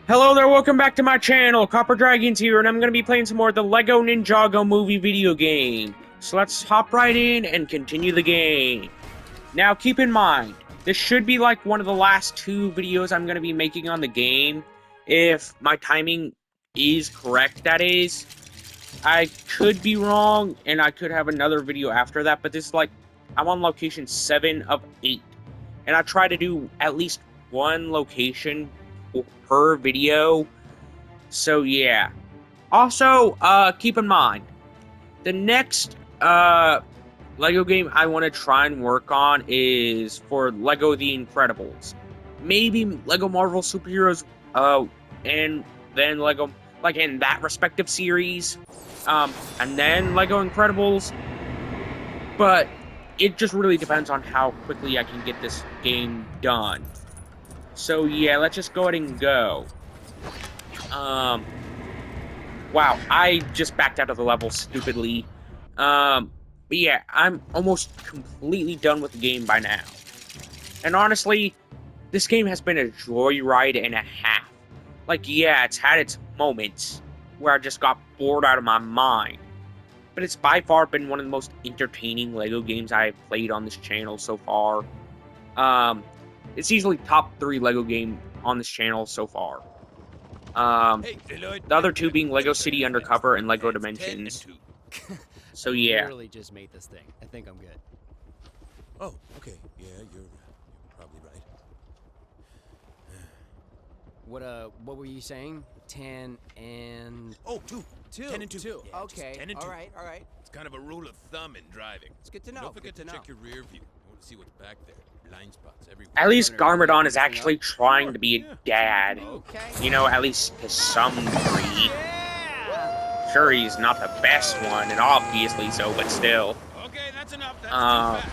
Hello there, welcome back to my channel. Copper Dragons here, and I'm going to be playing some more of the LEGO Ninjago movie video game. So let's hop right in and continue the game. Now, keep in mind, this should be like one of the last two videos I'm going to be making on the game. If my timing is correct, that is. I could be wrong, and I could have another video after that, but this is like, I'm on location 7 of 8. And I try to do at least one location per video. So yeah. Also, keep in mind, the next Lego game I want to try and work on is for Lego The Incredibles. Maybe Lego Marvel Superheroes, and then Lego, like in that respective series, and then Lego Incredibles. But it just really depends on how quickly I can get this game done. So yeah, let's just go ahead and go. Wow, I just backed out of the level stupidly. But yeah, I'm almost completely done with the game by now. And honestly, this game has been a joyride and a half. Like, yeah, it's had its moments where I just got bored out of my mind. But it's by far been one of the most entertaining LEGO games I've played on this channel so far. It's easily top 3 LEGO game on this channel so far. The other two being Lego City Undercover and Lego Dimensions. So yeah. Literally just made this thing. I think I'm good. Oh, okay. Yeah, you're probably right. What were you saying? 10 and... Oh, two. 10 and 2. Two. Yeah, Okay. 10 and 2. All right. It's kind of a rule of thumb in driving. It's good to know. Don't forget good to to check your rear view. You want to see what's back there. Blind spots everywhere. At least Garmadon is actually trying to be a dad. Okay. You know, at least to some degree. Yeah. Sure, he's not the best one, and obviously so, but still. Okay, that's enough. That's too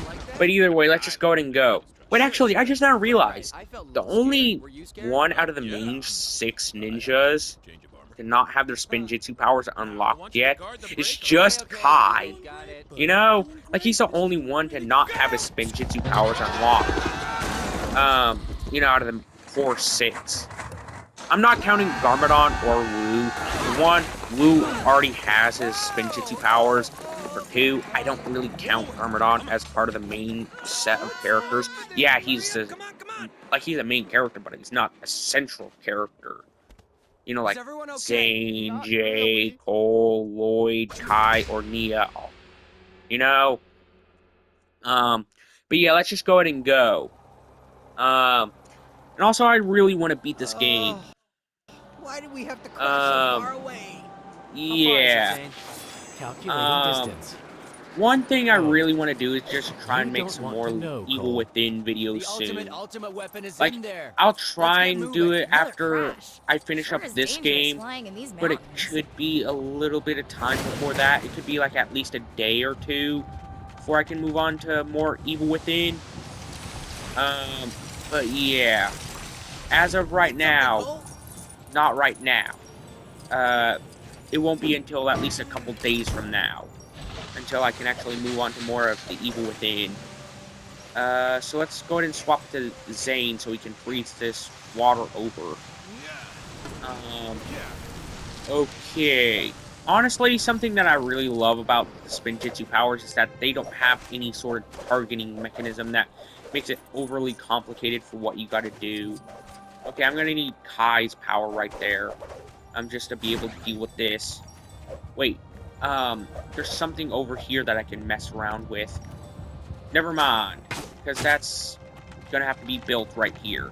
fast. But either way, let's just go ahead and go. Wait, actually, I just now realized the only one out of the main 6 ninjas to not have their spinjitzu powers unlocked yet is just Kai. You know, like he's the only one to not have his spinjitzu powers unlocked. You know, out of the 4 6. I'm not counting Garmadon or Wu. For 1, Wu already has his spinjitzu powers. For 2, I don't really count Garmadon as part of the main set of characters. Yeah, he's a main character, but he's not a central character. You know, like Zane, Jay, Cole, Lloyd, Kai, or Nia. You know? But yeah, let's just go ahead and go. And also, I really want to beat this game. Why did we have to cross so far away? Yeah. Calculating distance. One thing I really want to do is just try and make some more Evil Within videos soon. Ultimate weapon is Like, in there. I'll try and do it after I finish up this game, but it could be a little bit of time before that. It could be like at least a day or 2 before I can move on to more Evil Within. But yeah, as of right now, not right now. It won't be until at least a couple days from now until I can actually move on to more of the Evil Within. So let's go ahead and swap to Zane so we can freeze this water over. Okay. Honestly, something that I really love about the Spinjitzu powers is that they don't have any sort of targeting mechanism that makes it overly complicated for what you gotta do. Okay, I'm gonna need Kai's power right there. Just to be able to deal with this. Wait, there's something over here that I can mess around with. Never mind, because that's gonna have to be built right here.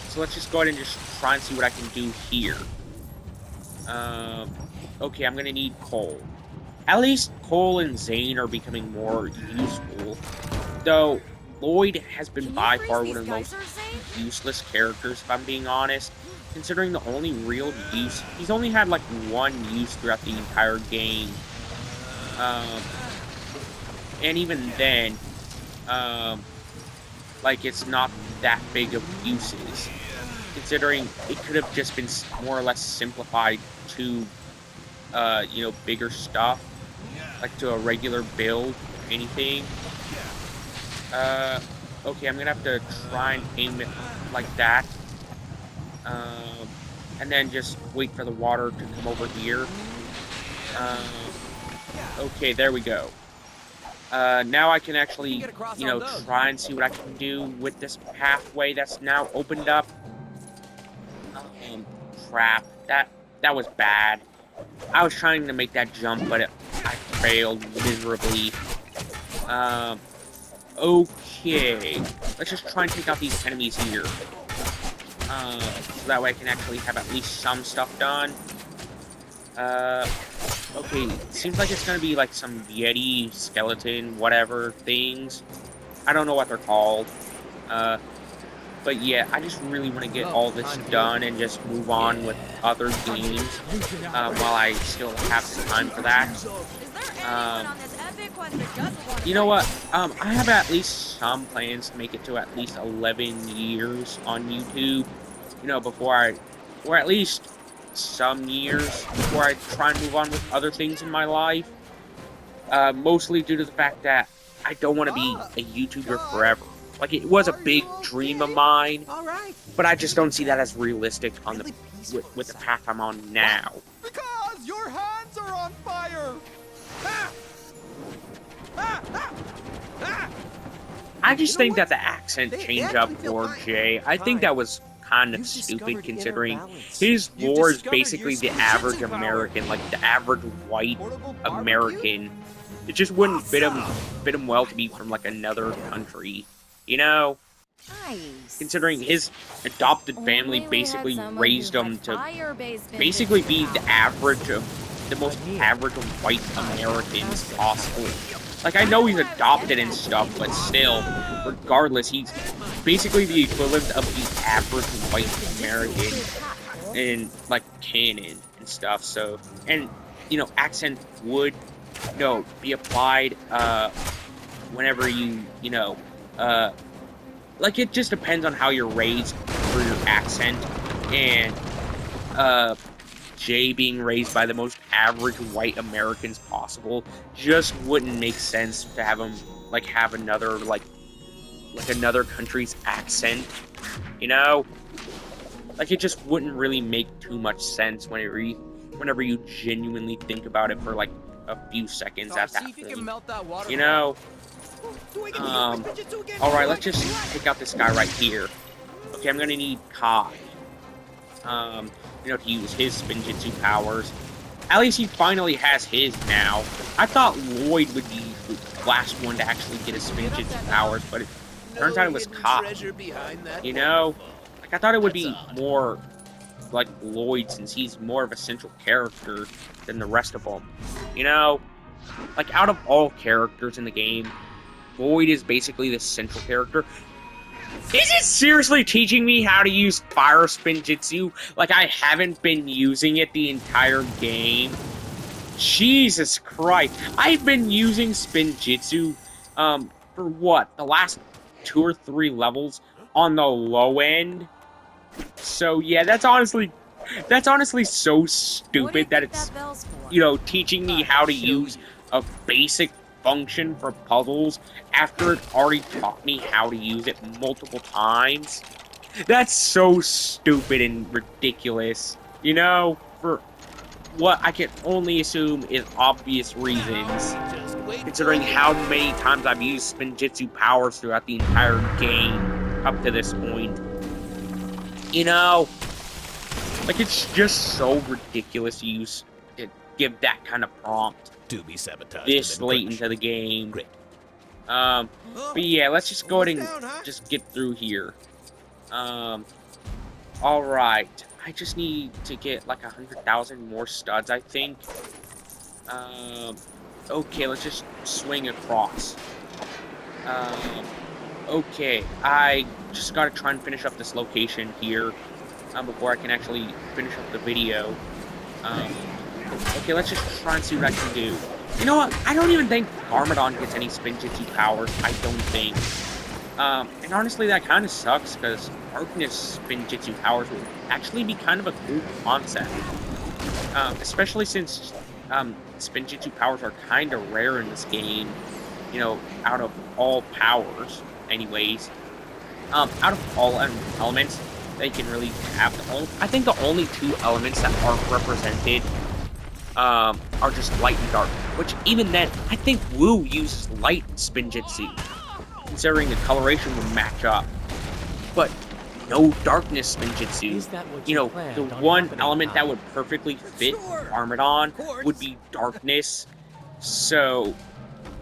So let's just go ahead and just try and see what I can do here. Okay, I'm gonna need Cole. At least Cole and Zane are becoming more useful. Though, Lloyd has been by far one of the most useless characters, if I'm being honest. Considering the only real use, he's only had like 1 use throughout the entire game. And even then, like it's not that big of uses. Considering it could have just been more or less simplified to, you know, bigger stuff. Like to a regular build, if anything. Okay, I'm gonna have to try and aim it like that. And then just wait for the water to come over here. Okay, there we go. Now I can actually, try and see what I can do with this pathway that's now opened up. Crap. That was bad. I was trying to make that jump, but I failed miserably. Okay. Let's just try and take out these enemies here. So that way I can actually have at least some stuff done. Okay, seems like it's gonna be like some Yeti, skeleton, whatever things. I don't know what they're called. But yeah, I just really want to get all this done and just move on with other games while I still have the time for that. You know what? I have at least some plans to make it to at least 11 years on YouTube. Or at least some years before I try and move on with other things in my life. Mostly due to the fact that I don't want to be a YouTuber forever. Like, it was a big dream of mine, but I just don't see that as realistic on the with the path I'm on now. Because your hands are on fire. Ah! Ah! Ah! Ah! I just think that the accent change up for Jay, I think that was kind of stupid considering his lore is basically the average American, like the average white American. It just wouldn't fit him well to be from like another country, you know? Considering his adopted family basically raised him to basically be the most average of white Americans possible. Like, I know he's adopted and stuff, but still, regardless, he's basically the equivalent of the average white American in, like, canon and stuff, so, and, accent would, be applied, whenever you, like, it just depends on how you're raised for your accent, and, Jay being raised by the most average white Americans possible just wouldn't make sense to have him, like, have another, like another country's accent, Like, it just wouldn't really make too much sense whenever you genuinely think about it for, like, a few seconds at that point, Alright, let's just take out this guy right here. Okay, I'm gonna need Kai. To use his Spinjitzu powers. At least he finally has his now. I thought Lloyd would be the last one to actually get his Spinjitzu powers, but it turns out it was Kai. Like, I thought it would be more like Lloyd, since he's more of a central character than the rest of them. Like, out of all characters in the game, Lloyd is basically the central character. Is it seriously teaching me how to use Fire Spinjitzu? Like, I haven't been using it the entire game. Jesus Christ. I've been using Spinjitzu, for what? The last 2 or 3 levels on the low end? So, yeah, that's honestly so stupid that it's, teaching me how to use a basic function for puzzles after it already taught me how to use it multiple times. That's so stupid and ridiculous, for what I can only assume is obvious reasons, considering how many times I've used Spinjitzu powers throughout the entire game up to this point. Like, it's just so ridiculous to give that kind of prompt To be sabotaged this late into the game. Great. But yeah, let's just go ahead and just get through here. Alright. I just need to get like 100,000 more studs, I think. Okay, let's just swing across. Okay, I just gotta try and finish up this location here before I can actually finish up the video. Okay, let's just try and see what I can do. You know what? I don't even think Garmadon gets any Spinjitzu powers. I don't think. And honestly, that kind of sucks, because Darkness Spinjitzu powers would actually be kind of a cool concept. Especially since Spinjitzu powers are kind of rare in this game. Out of all powers, anyways. Out of all elements, they can really have. I think the only two elements that aren't represented are just light and dark. Which even then, I think Wu uses light spinjitzu, considering the coloration would match up. But no darkness spinjitzu. Is that what You you know, planned the on one happening, element that huh? would perfectly fit Sure. Armadon Course. would be darkness. So,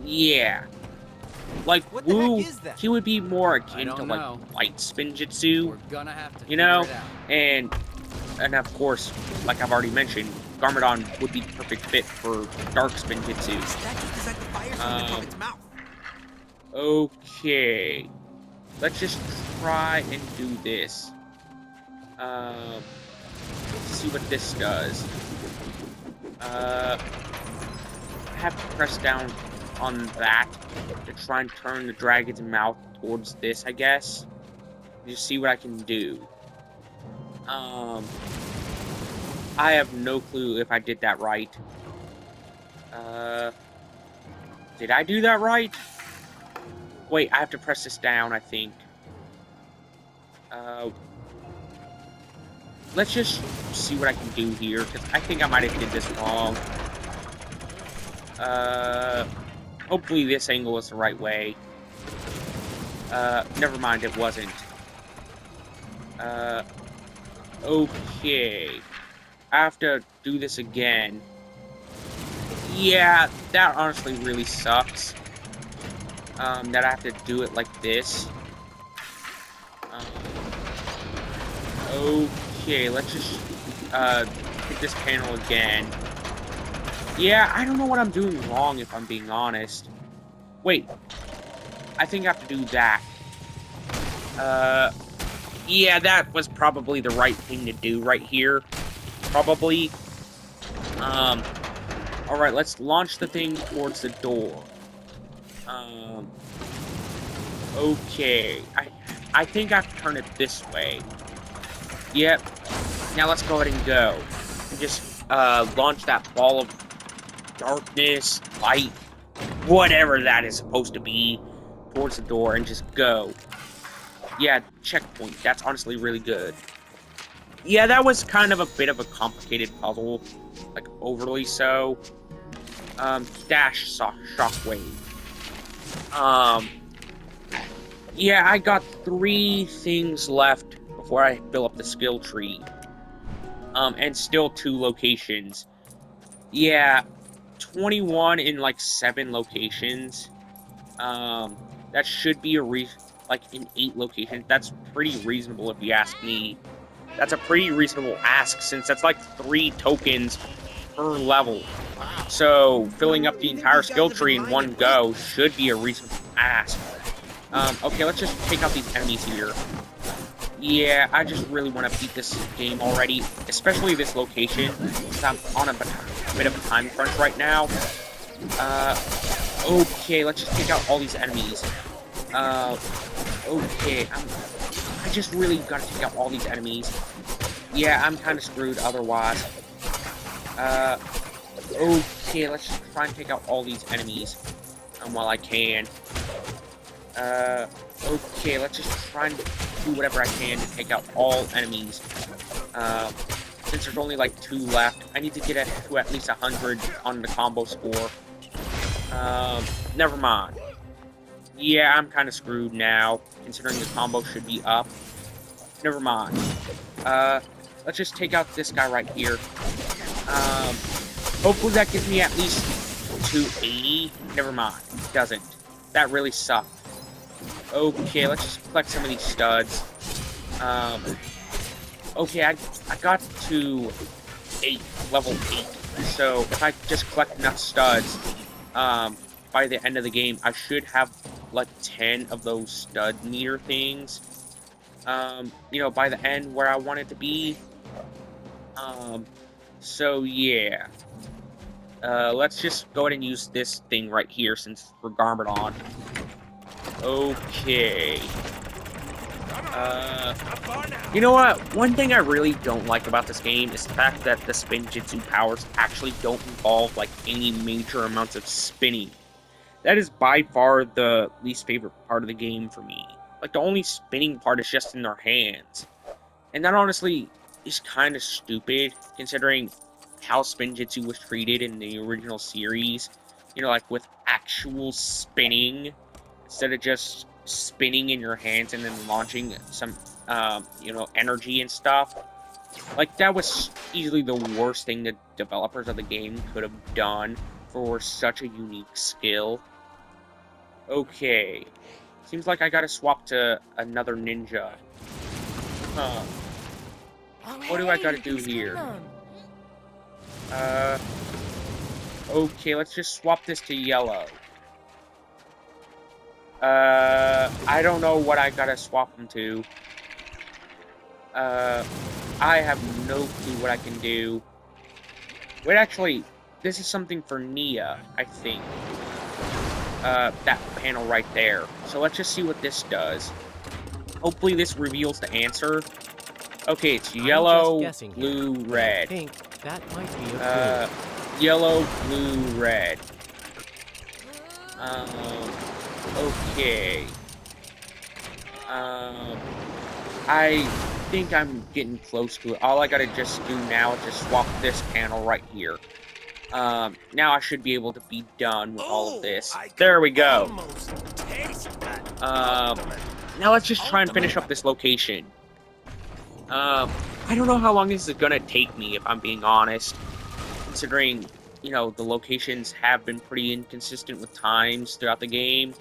yeah. Like What the heck Wu, is that? he would be more I akin to don't like know. light spinjitzu, We're gonna have to you figure know? it out. And of course, like I've already mentioned, Garmadon would be the perfect fit for dark spinjitzu. That just designed the fire from Um, its mouth. Okay. Let's just try and do this. Let's see what this does. I have to press down on that to try and turn the dragon's mouth towards this, I guess. Just see what I can do. I have no clue if I did that right. Did I do that right? Wait, I have to press this down, I think. Let's just see what I can do here, because I think I might have did this wrong. Hopefully this angle is the right way. Never mind, it wasn't. Okay. I have to do this again. Yeah, that honestly really sucks. That I have to do it like this. Okay, let's just, hit this panel again. Yeah, I don't know what I'm doing wrong, if I'm being honest. Wait. I think I have to do that. Yeah, that was probably the right thing to do right here. Probably. Alright, let's launch the thing towards the door. Okay. I think I have to turn it this way. Yep. Now let's go ahead and go. And just, launch that ball of darkness, light, whatever that is supposed to be, towards the door and just go. Yeah, checkpoint. That's honestly really good. Yeah, that was kind of a bit of a complicated puzzle. Like, overly so. Dash shockwave. Yeah, I got 3 things left before I fill up the skill tree. And still 2 locations. Yeah, 21 in, like, 7 locations. That should be like, in 8 locations. That's pretty reasonable if you ask me. That's a pretty reasonable ask, since that's like 3 tokens per level. So, filling up the entire skill tree in one go should be a reasonable ask. Okay, let's just take out these enemies here. Yeah, I just really want to beat this game already, especially this location, because I'm on a bit of a time crunch right now. Okay, let's just take out all these enemies. Okay, I just really gotta take out all these enemies. Yeah, I'm kind of screwed otherwise. Okay, let's just try and take out all these enemies while I can. Okay, let's just try and do whatever I can to take out all enemies. Since there's only like 2 left, I need to get to at least 100 on the combo score. Never mind. Yeah, I'm kind of screwed now, considering the combo should be up. Never mind. Let's just take out this guy right here. Hopefully that gives me at least 280. Never mind. It doesn't. That really sucked. Okay, let's just collect some of these studs. Okay, I got to level 8. So, if I just collect enough studs, by the end of the game, I should have, like, 10 of those stud meter things. You know, by the end where I want it to be. So, yeah. Let's just go ahead and use this thing right here, since we're Garmadon. Okay. You know what? One thing I really don't like about this game is the fact that the spinjitzu powers actually don't involve, like, any major amounts of spinning. That is by far the least favorite part of the game for me. Like, the only spinning part is just in their hands. And that honestly is kind of stupid, considering how Spinjitzu was treated in the original series. You know, like with actual spinning, instead of just spinning in your hands and then launching some, you know, energy and stuff. Like, that was easily the worst thing the developers of the game could have done for such a unique skill. Okay. Seems like I gotta swap to another ninja. Huh. What do I gotta do here? Okay, let's just swap this to yellow. I don't know what I gotta swap them to. I have no clue what I can do. Wait, actually, this is something for Nia, I think. That panel right there. So let's just see what this does. Hopefully this reveals the answer. Okay, it's yellow, blue, red. I think that might be a clue. Yellow, blue, red. Okay. I think I'm getting close to it. All I gotta just do now is just swap this panel right here. Now I should be able to be done with all of this. There we go. Now let's just try and finish up this location. I don't know how long this is gonna take me, if I'm being honest. Considering, you know, the locations have been pretty inconsistent with times throughout the game.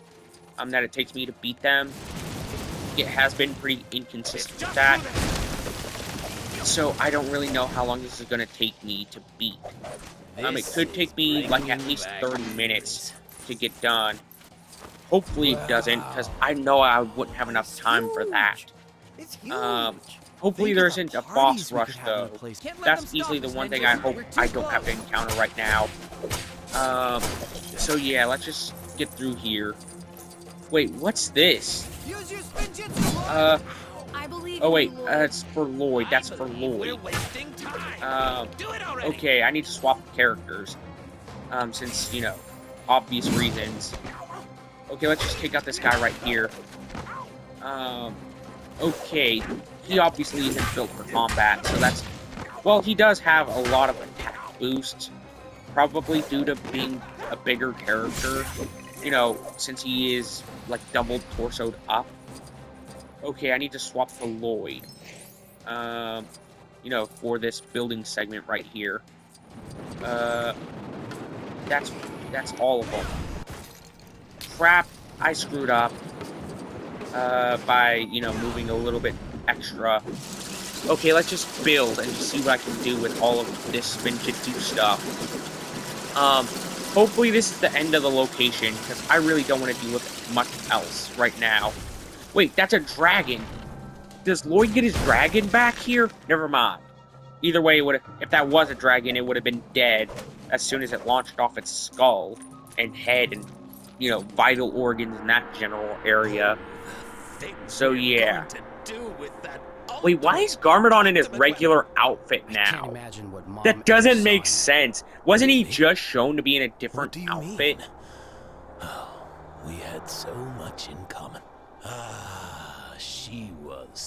That it takes me to beat them. It has been pretty inconsistent with that. So I don't really know how long this is gonna take me to beat. It could take me like at least 30 minutes to get done. Hopefully it doesn't, because I know I wouldn't have enough time for that. Hopefully there isn't a boss rush though. That's easily the one thing I hope I don't have to encounter right now. So yeah, let's just get through here. Wait, what's this? Oh wait, it's for Lloyd. That's for Lloyd. Okay, I need to swap characters. Since, you know, obvious reasons. Okay, let's just take out this guy right here. Okay, he obviously isn't built for combat, so that's... Well, he does have a lot of attack boosts, probably due to being a bigger character, you know, since he is, like, double torsoed up. Okay, I need to swap to Lloyd, you know, for this building segment right here. That's all of them. Crap, I screwed up. By, you know, moving a little bit extra. Okay, let's just build and see what I can do with all of this Spinjitzu stuff. Hopefully this is the end of the location, because I really don't want to deal with much else right now. Wait, that's a dragon. Does Lloyd get his dragon back here? Never mind. Either way, if that was a dragon, it would have been dead as soon as it launched off its skull and head and, you know, vital organs in that general area. So yeah. Wait, why is Garmadon in his regular outfit now? That doesn't make sense. Wasn't he just shown to be in a different outfit? Oh, we had so much in common. Ah, she was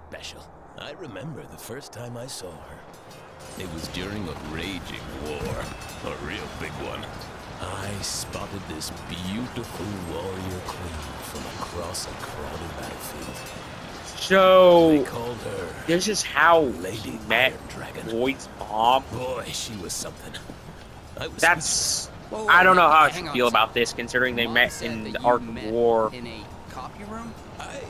special. I remember the first time I saw her. It was during a raging war, a real big one. I spotted this beautiful warrior queen from across a crowded battlefield. So, They called her this is how Lady he met Dragon. Lloyd's mom? Boy, she was something. That's... I don't know how I should feel about this, considering they met in the Art of War. In a copy room? I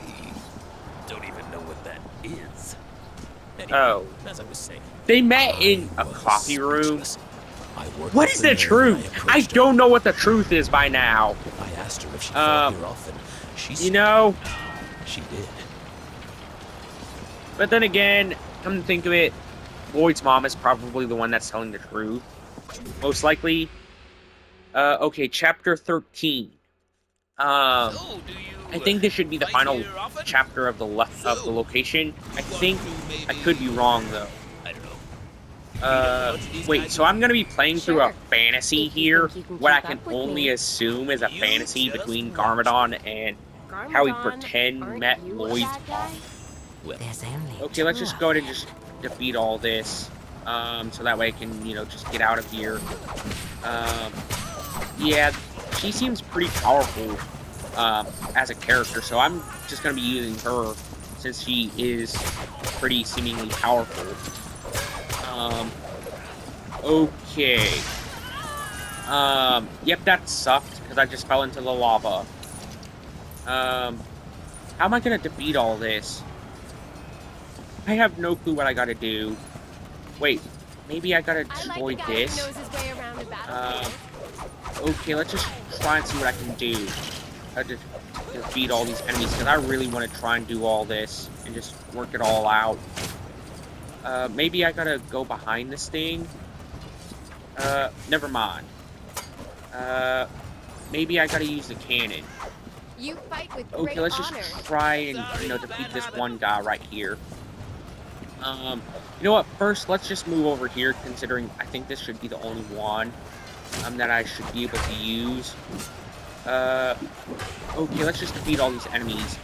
don't even know what that is. Anyway, Oh. as I was saying, They met in a I was coffee room? speechless. I worked What up is the the nerve truth? and I approached her. don't know what the truth is by now. I asked her if she felt here often. She You said know? she did. But then again, come to think of it, Lloyd's mom is probably the one that's telling the truth. Most likely. Okay, chapter 13. I think this should be the final chapter of the location. I think I could be wrong though. Wait, so I'm gonna be playing through a fantasy here, what I can only assume is a fantasy between Garmadon and how he pretend met Lloyd's mom. Well, There's only Okay, let's two just of go ahead and them. just defeat all this. So that way I can, just get out of here. Yeah, she seems pretty powerful, as a character, so I'm just gonna be using her since she is pretty seemingly powerful. Okay. Yep, that sucked, because I just fell into the lava. How am I gonna defeat all this? I have no clue what I gotta do. Wait, maybe I gotta I like destroy a guy this? who knows his way around a battlefield. Okay, let's just try and see what I can do. To defeat all these enemies, because I really want to try and do all this and just work it all out. Maybe I gotta go behind this thing? Never mind. Maybe I gotta use the cannon. You fight with Okay, great let's honor. just try and, defeat this one guy right here. You know what? First, let's just move over here, considering I think this should be the only one, that I should be able to use. Okay, let's just defeat all these enemies.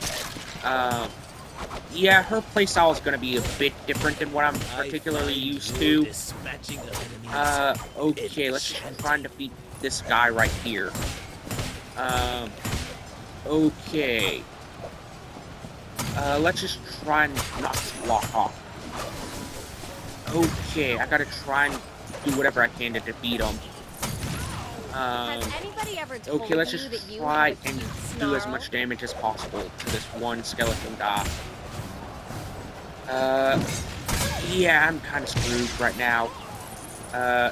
Yeah, her playstyle is gonna be a bit different than what I'm particularly used to. Okay, let's just try and defeat this guy right here. Okay. Let's just try and knock this block off. Okay, I gotta try and do whatever I can to defeat him. Has anybody ever told Okay, let's you just that you try have a and cute do as snarl? much damage as possible to this one skeleton guy. Yeah, I'm kind of screwed right now.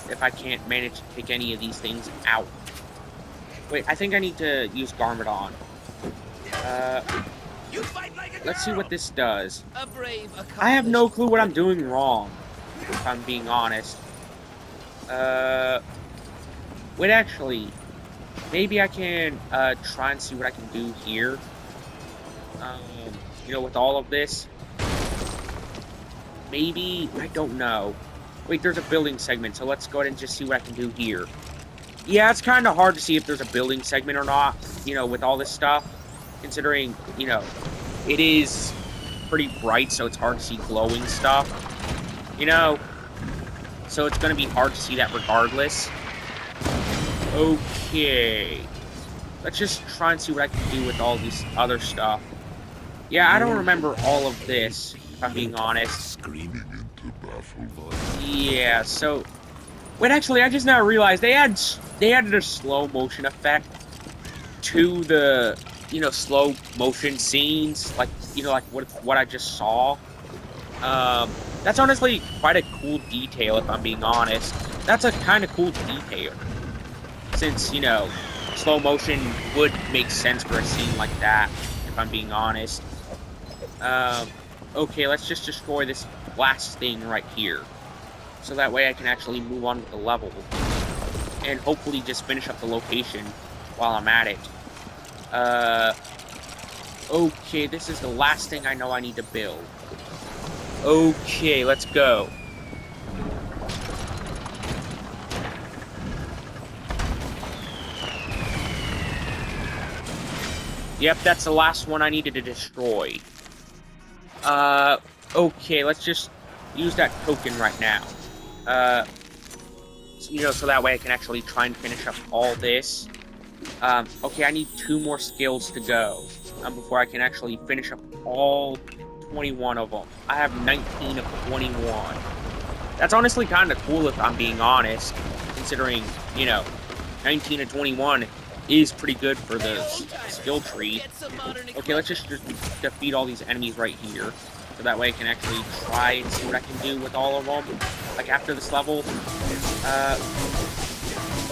If I can't manage to take any of these things out. Wait, I think I need to use Garmadon. Let's see what this does. I have no clue what I'm doing wrong, if I'm being honest. Wait, actually, maybe I can, try and see what I can do here. With all of this. Maybe, I don't know. Wait, there's a building segment, so let's go ahead and just see what I can do here. Yeah, it's kind of hard to see if there's a building segment or not, with all this stuff. Considering, it is pretty bright, so it's hard to see glowing stuff. So it's going to be hard to see that regardless. Okay. Let's just try and see what I can do with all this other stuff. Yeah, I don't remember all of this, if I'm being honest. Yeah, so... Wait, actually, I just now realized they added a slow motion effect to the, slow motion scenes, like what I just saw. That's honestly quite a cool detail, if I'm being honest. That's a kind of cool detail. Since, slow motion would make sense for a scene like that, if I'm being honest. Okay, let's just destroy this last thing right here. So that way I can actually move on with the level. And hopefully just finish up the location while I'm at it. Okay, this is the last thing I know I need to build. Okay, let's go. Yep, that's the last one I needed to destroy. Okay, let's just use that token right now. So that way I can actually try and finish up all this. Okay, I need 2 more skills to go, before I can actually finish up all 21 of them. I have 19 of 21. That's honestly kind of cool, if I'm being honest, considering, 19 of 21 is pretty good for the skill tree. Okay, let's just defeat all these enemies right here. So that way I can actually try and see what I can do with all of them. Like, after this level.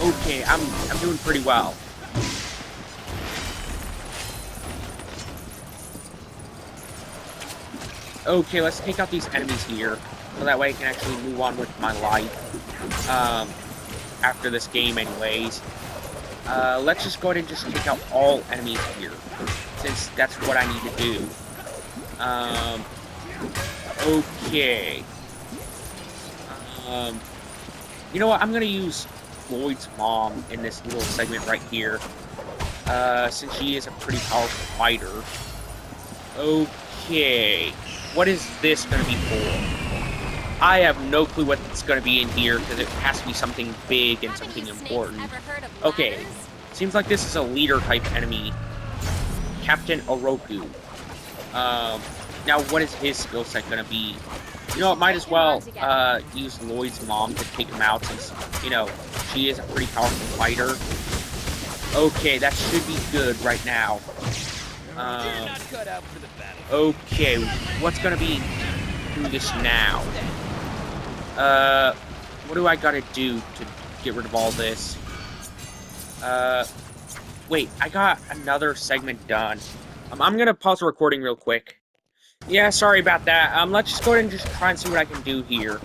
Okay, I'm doing pretty well. Okay, let's take out these enemies here. So that way I can actually move on with my life. After this game anyways. Let's just go ahead and just take out all enemies here. Since that's what I need to do. Okay. You know what? I'm gonna use Floyd's mom in this little segment right here. Since she is a pretty powerful fighter. Okay. Okay. What is this gonna be for? I have no clue what it's gonna be in here, because it has to be something big and Haven't something you snakes important. ever heard of Okay. ladders? Seems like this is a leader-type enemy. Captain Oroku. Now what is his skill set gonna be? You know what, might as well, use Lloyd's mom to take him out, since, you know, she is a pretty powerful fighter. Okay, that should be good right now. Okay, what's gonna be through this now? What do I gotta do to get rid of all this? Wait, I got another segment done. I'm gonna pause the recording real quick. Yeah, sorry about that. Let's just go ahead and just try and see what I can do here.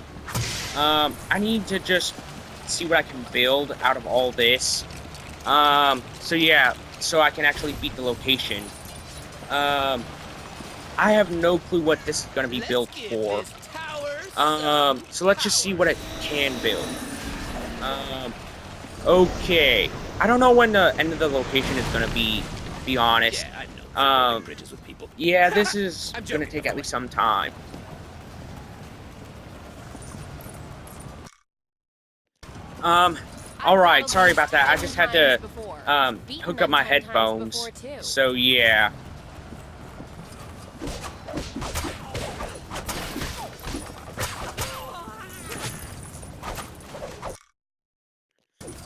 I need to just see what I can build out of all this. So yeah, so I can actually beat the location. I have no clue what this is gonna be built for. So let's just see what it can build. Okay. I don't know when the end of the location is gonna be honest. Yeah, I know. Bridges with people. Yeah, this is gonna take at least some time. Alright, sorry about that. I just had to, hook up my headphones. So, yeah.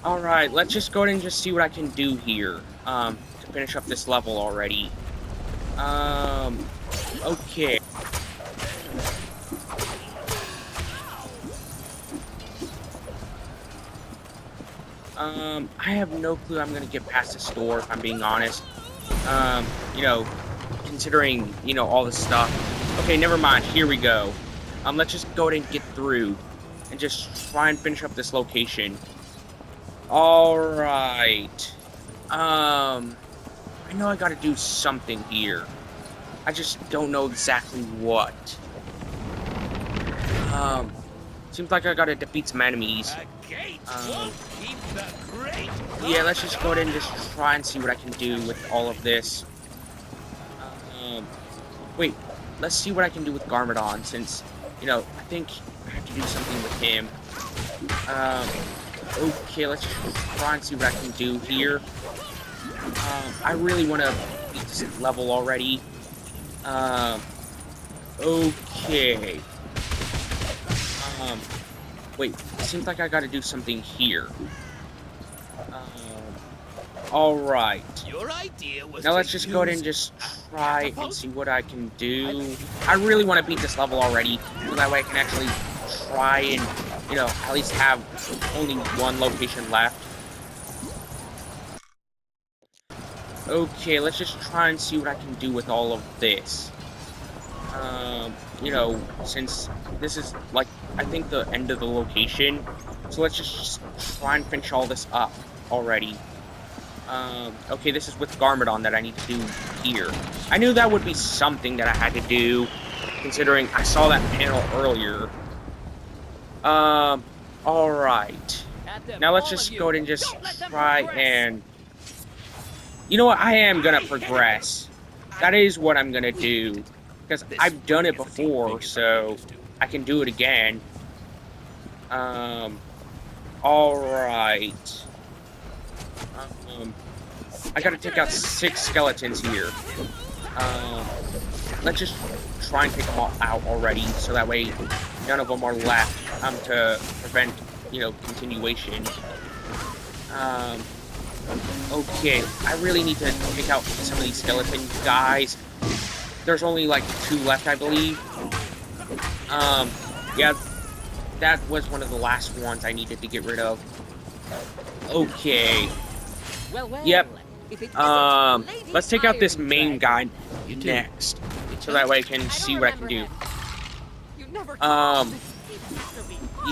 Alright, let's just go ahead and just see what I can do here, to finish up this level already. Okay. I have no clue I'm gonna get past the store, if I'm being honest. You know, considering, you know, all this stuff. Okay, never mind, here we go. Let's just go ahead and get through, and just try and finish up this location. Alright. I know I gotta do something here. I just don't know exactly what. Seems like I gotta defeat some enemies. Yeah, let's just go ahead and just try and see what I can do with all of this. Wait, let's see what I can do with Garmadon, since, you know, I think I have to do something with him. Okay, let's just try and see what I can do here. I really want to beat this level already. Okay. Wait, it seems like I gotta do something here. Alright. Now let's just go ahead and just try and see what I can do. I really want to beat this level already, so that way I can actually try and, you know, at least have only one location left. Okay, let's just try and see what I can do with all of this. You know, since this is, like, I think the end of the location, so let's just try and finish all this up already. Okay, this is with Garmadon that I need to do here. I knew that would be something that I had to do, considering I saw that panel earlier. Alright. Now let's just go ahead and just try and... You know what, I am gonna progress. That is what I'm gonna do. Because I've done it before, so I can do it again. Alright. I gotta take out 6 skeletons here. Let's just try and take them all out already, so that way none of them are left, to prevent, you know, continuation. Okay, I really need to take out some of these skeleton guys. There's only, like, 2 left, I believe. Yeah, that was one of the last ones I needed to get rid of. Okay. Yep. Let's take out this main guy next, so that way I can see what I can do.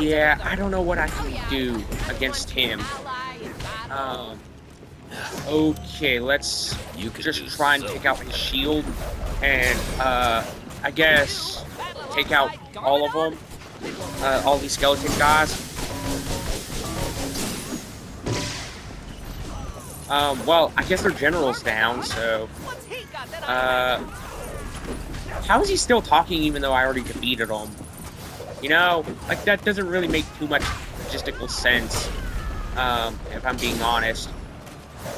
Yeah, I don't know what I can do against him. Okay, let's just try and take out his shield, and, I guess, take out all of them, all these skeleton guys. Well, I guess their general's down, so, how is he still talking even though I already defeated him? You know, like, that doesn't really make too much logistical sense, if I'm being honest.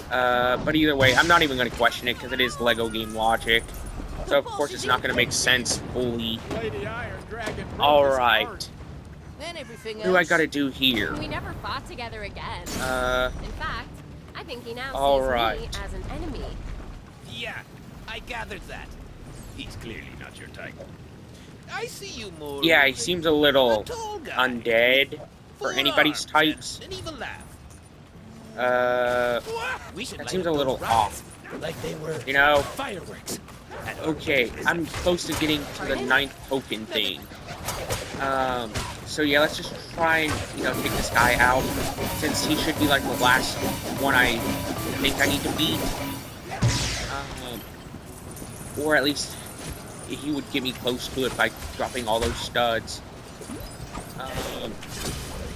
But either way, I'm not even going to question it, because it is LEGO game logic. So, of course, it's not going to make sense fully. Lady Iron Dragon broke his Alright. heart. Then everything What do I gotta do here? We never fought together again. In fact, I think he now all sees right. me as an enemy. Yeah, I gathered that. He's clearly not your type. I see you more. Yeah, he seems a little tall guy. undead for anybody's types. An evil laugh. We should That light seems up a little those rockets off. like they were, You know? fireworks. Okay, I'm close to getting to the 9th token thing. So yeah, let's just try and, take this guy out, since he should be like the last one I think I need to beat. Or at least he would get me close to it by dropping all those studs.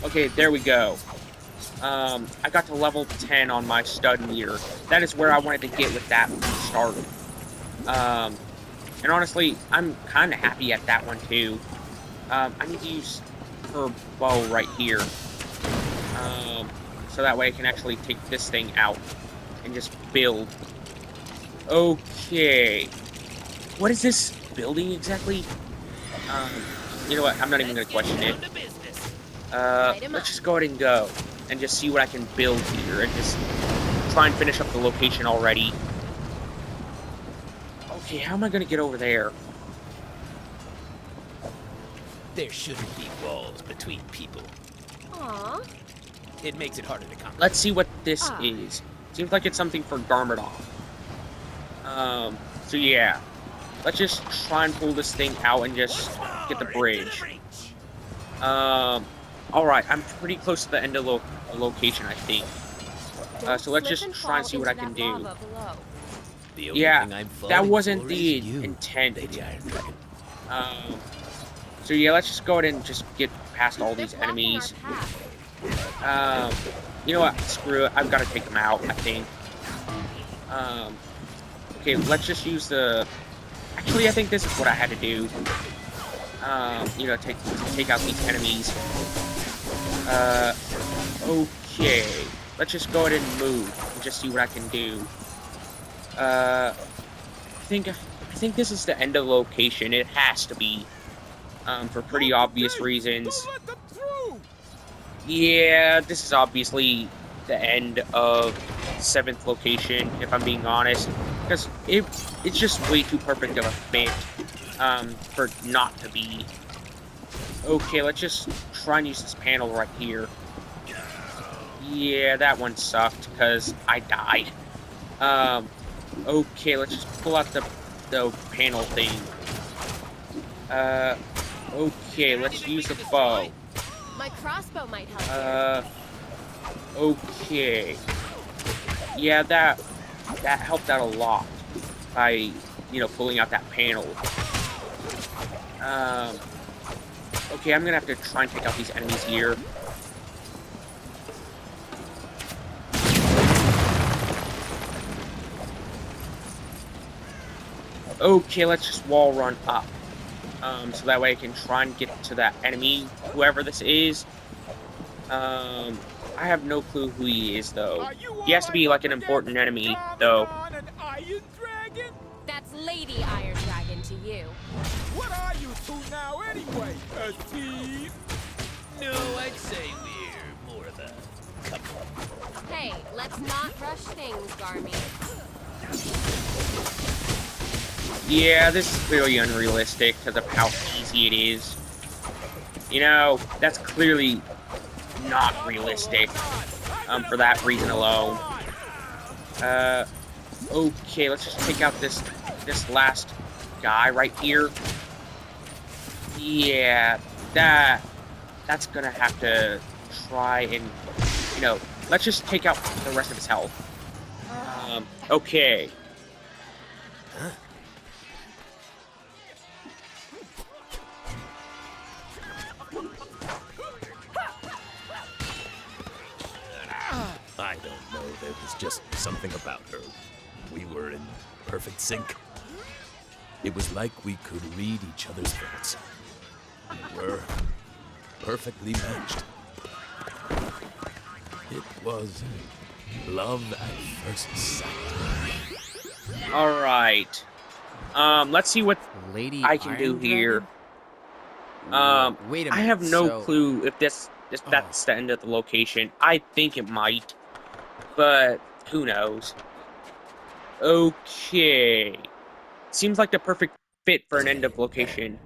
Okay, there we go. I got to level 10 on my stud meter. That is where I wanted to get with that start. And honestly, I'm kind of happy at that one too. I need to use her bow right here. So that way I can actually take this thing out and just build. Okay. What is this building exactly? You know what? I'm not even going to question it. Let's just go ahead and go. And just see what I can build here. And just try and finish up the location already. Okay, how am I going to get over there? There shouldn't be walls between people. Aww. It makes it harder to come. Let's see what this is. Seems like it's something for Garmadon. So yeah. Let's just try and pull this thing out and just get the bridge. Alright, I'm pretty close to the end of the location, I think. So let's just try and see what I can do. Yeah, that wasn't the intent. So yeah, let's just go ahead and just get past all these enemies. You know what? Screw it. I've got to take them out, I think. Okay, let's just use the... Actually, I think this is what I had to do. Take out these enemies. Okay. Let's just go ahead and move and just see what I can do. I think this is the end of the location. It has to be. For pretty obvious reasons. Don't let them through. Yeah, this is obviously the end of 7th location, if I'm being honest. Because it's just way too perfect of a fit for not to be. Okay, let's just try and use this panel right here. Yeah, that one sucked, because I died. Okay, let's just pull out the panel thing. Okay, let's use the bow. My crossbow might help. Okay. Yeah, that helped out a lot by, pulling out that panel. Okay, I'm gonna have to try and take out these enemies here. Okay, let's just wall run up. So that way I can try and get to that enemy, whoever this is. I have no clue who he is, though. He has to be, like, an important enemy, though. An Iron Dragon? That's Lady Iron Dragon to you. What are you two now, anyway? A thief? No, I'd say we're more of a couple. Hey, let's not rush things, Garmy. Yeah, this is clearly unrealistic because of how easy it is. That's clearly not realistic, for that reason alone. Okay, let's just take out this last guy right here. Yeah, that's gonna have to try and, let's just take out the rest of his health. Okay. I don't know, there was just something about her. We were in perfect sync. It was like we could read each other's thoughts. We were perfectly matched. It was love at first sight. Alright. Let's see what Lady I can Iron do here. Dragon? Wait a I minute. have no so- clue if that's the end of the location. I think it might, but who knows? Okay. Seems like the perfect fit for an end of location.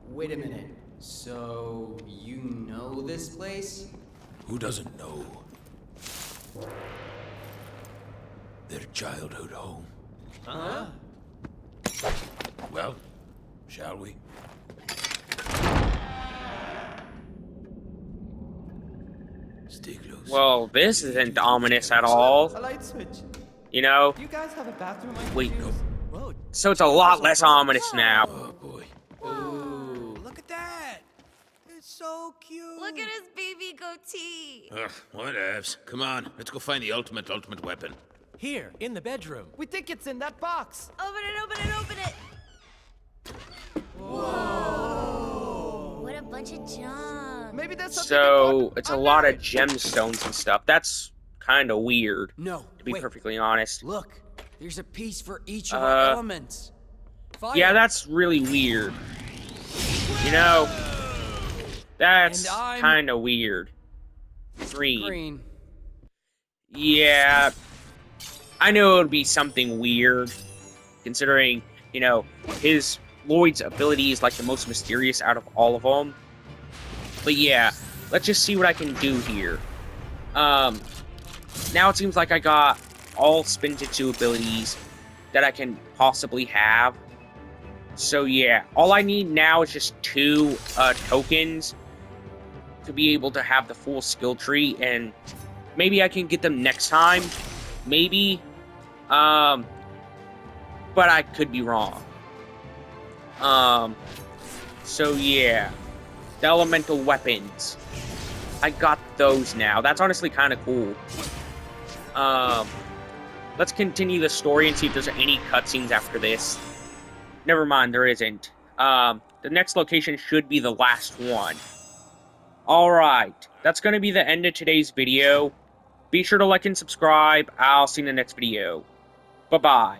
Wait a minute. So you know this place? Who doesn't know? Their childhood home. Huh? Well, shall we? Stay close. Well, this isn't ominous at all. A light switch. You know? Do you guys have a bathroom I can Wait, use? Whoa. so it's a lot less ominous now. Oh boy. Ooh, look at that. It's so cute. Look at his baby goatee. Ugh, whatevs. Come on, let's go find the ultimate weapon. Here, in the bedroom. We think it's in that box. Open it, open it, open it. What a bunch of junk. Maybe there's something So important it's a under lot of it. gemstones and stuff. That's kind of weird, No, to be wait. perfectly honest. Look, there's a piece for each of our elements. Fire. Yeah, that's really weird. You know, that's And I'm- kind of weird. Green. Green. Yeah, I know it would be something weird, considering, you know, Lloyd's ability is like the most mysterious out of all of them. But yeah, let's just see what I can do here. Now it seems like I got all Spinjitzu abilities that I can possibly have. So yeah, all I need now is just 2 tokens to be able to have the full skill tree, and maybe I can get them next time. Maybe. But I could be wrong. So yeah. The elemental weapons. I got those now. That's honestly kind of cool. Let's continue the story and see if there's any cutscenes after this. Never mind, there isn't. The next location should be the last one. Alright, that's going to be the end of today's video. Be sure to like and subscribe. I'll see you in the next video. Bye-bye.